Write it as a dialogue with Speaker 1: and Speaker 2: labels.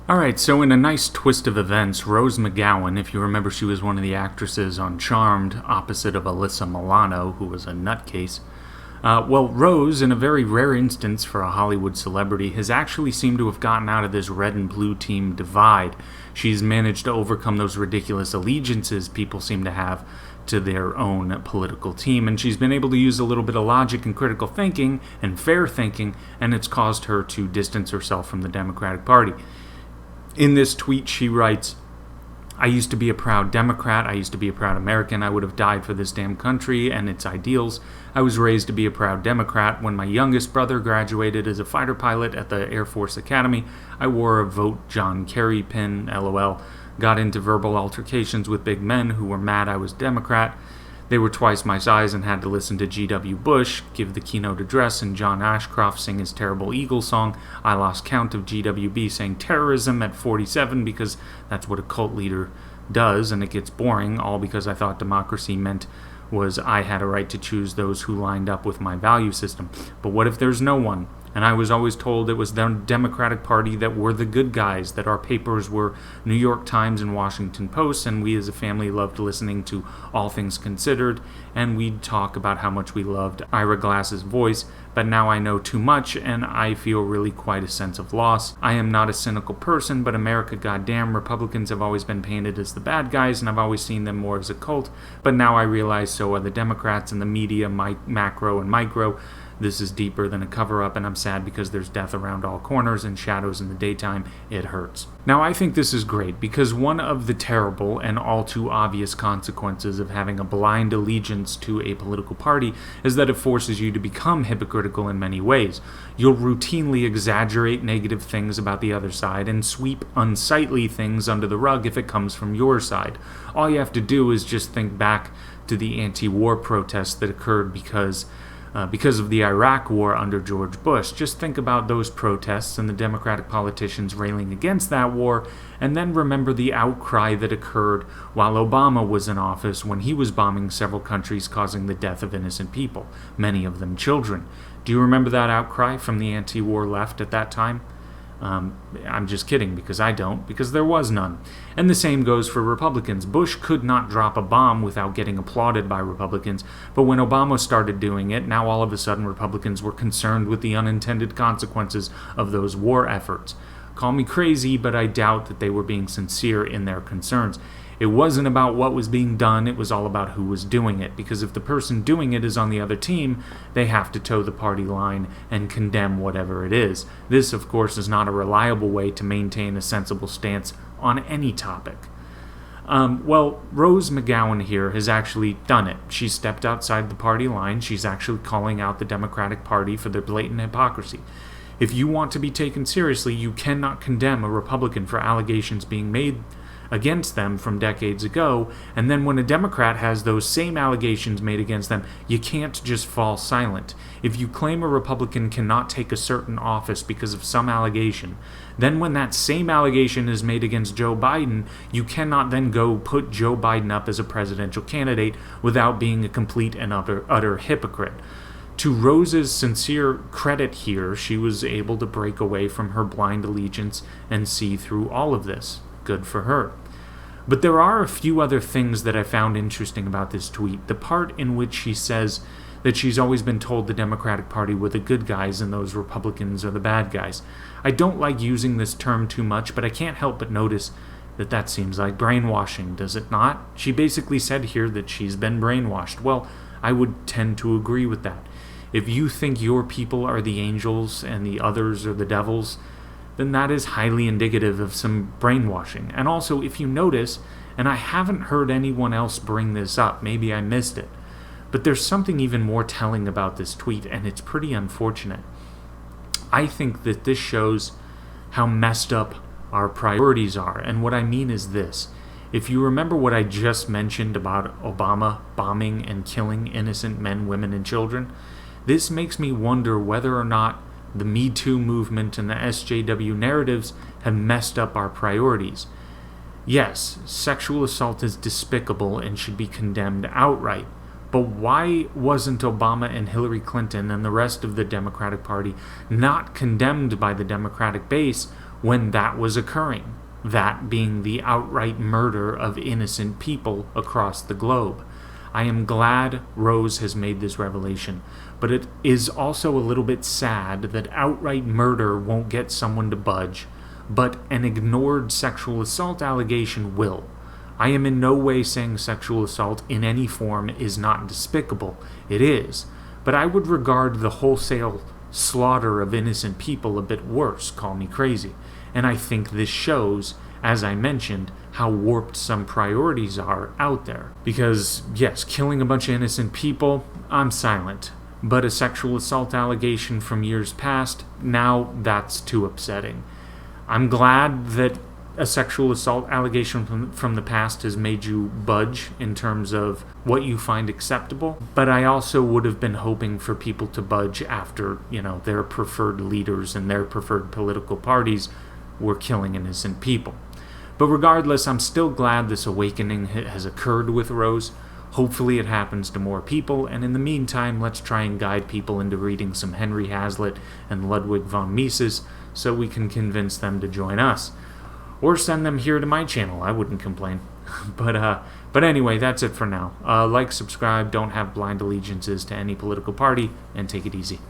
Speaker 1: Alright, so in a nice twist of events, Rose McGowan, if you remember, she was one of the actresses on Charmed, opposite of Alyssa Milano, who was a nutcase. Rose, in a very rare instance for a Hollywood celebrity, has actually seemed to have gotten out of this red and blue team divide. She's managed to overcome those ridiculous allegiances people seem to have to their own political team, and she's been able to use a little bit of logic and critical thinking and fair thinking, and it's caused her to distance herself from the Democratic Party. In this tweet, she writes, "I used to be a proud Democrat. I used to be a proud American. I would have died for this damn country and its ideals. I was raised to be a proud Democrat. When my youngest brother graduated as a fighter pilot at the Air Force Academy, I wore a Vote John Kerry pin, LOL. Got into verbal altercations with big men who were mad I was Democrat. They were twice my size and had to listen to G.W. Bush give the keynote address and John Ashcroft sing his terrible Eagle song. I lost count of GWB saying terrorism at 47 because that's what a cult leader does, and it gets boring, all because I thought democracy meant was I had a right to choose those who lined up with my value system. But what if there's no one? And I was always told it was the Democratic Party that were the good guys, that our papers were New York Times and Washington Post, and we as a family loved listening to All Things Considered, and we'd talk about how much we loved Ira Glass's voice, but now I know too much, and I feel really quite a sense of loss. I am not a cynical person, but America, goddamn, Republicans have always been painted as the bad guys, and I've always seen them more as a cult, but now I realize so are the Democrats and the media, macro and micro. This is deeper than a cover-up, and I'm sad because there's death around all corners and shadows in the daytime. It hurts." Now, I think this is great because one of the terrible and all too obvious consequences of having a blind allegiance to a political party is that it forces you to become hypocritical in many ways. You'll routinely exaggerate negative things about the other side and sweep unsightly things under the rug if it comes from your side. All you have to do is just think back to the anti-war protests that occurred because of the Iraq War under George Bush. Just think about those protests and the Democratic politicians railing against that war, and then remember the outcry that occurred while Obama was in office when he was bombing several countries, causing the death of innocent people, many of them children. Do you remember that outcry from the anti-war left at that time? I'm just kidding, because I don't, because there was none. And the same goes for Republicans. Bush could not drop a bomb without getting applauded by Republicans, but when Obama started doing it, now all of a sudden Republicans were concerned with the unintended consequences of those war efforts. Call me crazy, but I doubt that they were being sincere in their concerns. It wasn't about what was being done, it was all about who was doing it, because if the person doing it is on the other team, they have to toe the party line and condemn whatever it is. This, of course, is not a reliable way to maintain a sensible stance on any topic. Rose McGowan here has actually done it. She's stepped outside the party line. She's actually calling out the Democratic Party for their blatant hypocrisy. If you want to be taken seriously, you cannot condemn a Republican for allegations being made against them from decades ago, and then when a Democrat has those same allegations made against them, you can't just fall silent. If you claim a Republican cannot take a certain office because of some allegation, then when that same allegation is made against Joe Biden, you cannot then go put Joe Biden up as a presidential candidate without being a complete and utter hypocrite. To Rose's sincere credit here, she was able to break away from her blind allegiance and see through all of this. Good for her. But there are a few other things that I found interesting about this tweet. The part in which she says that she's always been told the Democratic Party were the good guys and those Republicans are the bad guys. I don't like using this term too much, but I can't help but notice that seems like brainwashing, does it not? She basically said here that she's been brainwashed. Well, I would tend to agree with that. If you think your people are the angels and the others are the devils, then that is highly indicative of some brainwashing. And also, if you notice, and I haven't heard anyone else bring this up, maybe I missed it, but there's something even more telling about this tweet, and it's pretty unfortunate. I think that this shows how messed up our priorities are, and what I mean is this. If you remember what I just mentioned about Obama bombing and killing innocent men, women, and children, this makes me wonder whether or not the Me Too movement and the SJW narratives have messed up our priorities. Yes, sexual assault is despicable and should be condemned outright, but why wasn't Obama and Hillary Clinton and the rest of the Democratic Party not condemned by the Democratic base when that was occurring, that being the outright murder of innocent people across the globe. I am glad Rose has made this revelation, but it is also a little bit sad that outright murder won't get someone to budge, but an ignored sexual assault allegation will. I am in no way saying sexual assault in any form is not despicable. It is. But I would regard the wholesale slaughter of innocent people a bit worse. Call me crazy. And I think this shows, as I mentioned, how warped some priorities are out there. Because, yes, killing a bunch of innocent people, I'm silent. But a sexual assault allegation from years past, now that's too upsetting. I'm glad that a sexual assault allegation from the past has made you budge in terms of what you find acceptable, but I also would have been hoping for people to budge after, their preferred leaders and their preferred political parties were killing innocent people. But regardless, I'm still glad this awakening has occurred with Rose. Hopefully it happens to more people, and in the meantime, let's try and guide people into reading some Henry Hazlitt and Ludwig von Mises so we can convince them to join us. Or send them here to my channel. I wouldn't complain. But anyway, that's it for now. Like, subscribe, don't have blind allegiances to any political party, and take it easy.